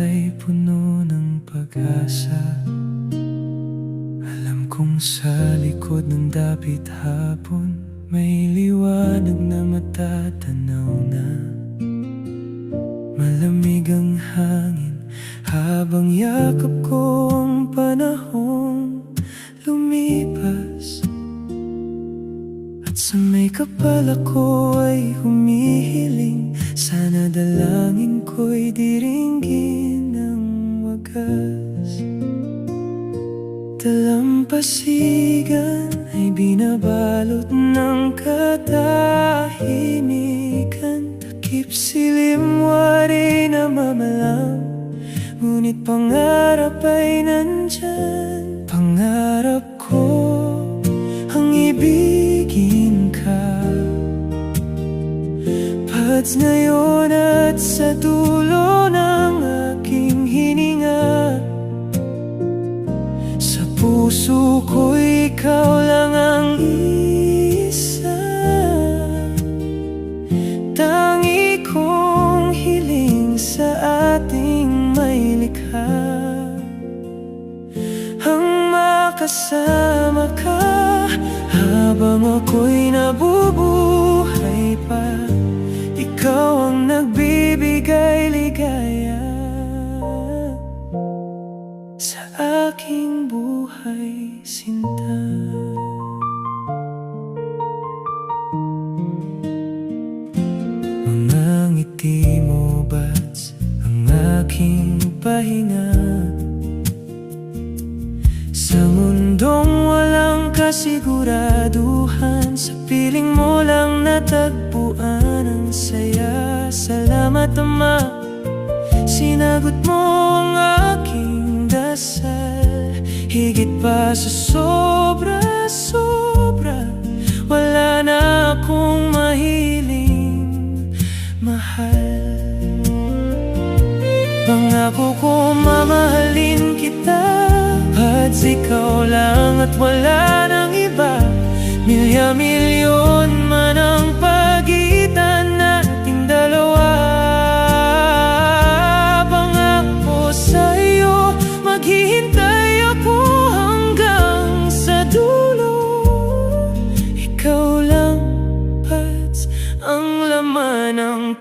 ay puno ng pag-asa. Alam kong sa likod ng dapit hapon may liwanag na matatanaw na. Malamig ang hangin habang yakap ko ang panahong lumipas. At sa may kapal ako ay humihiling, sana dalangin ko'y diringgin ng wagas. Dalampasigan ay binabalot ng katahimikan. Takip silim, wari na mamalang, ngunit pangarap ay nandyan. Pangarap ko ang ibigin ka, pads ngayon at sa dulo ng aking hininga. Sa puso ko'y ikaw lang ang isa, tangi kong hiling sa ating may likha. Ang makasama ka habang ako'y nabubuhay pa, ikaw ang nagbibigay ligaya sa aking buhay, sinta. Mga ngiti mo ba't ang aking pahinga? Sa mundong walang kasiguraduhan, sa piling mo lang natagpuan ang saya. Salamat Ama, sinagot mo ang aking dasal. Higit pa sa sobra-sobra, wala na akong mahiling mahal. Pangako ko mamahalin kita, pads ikaw lang at wala nang iba. Milya-milyon man ang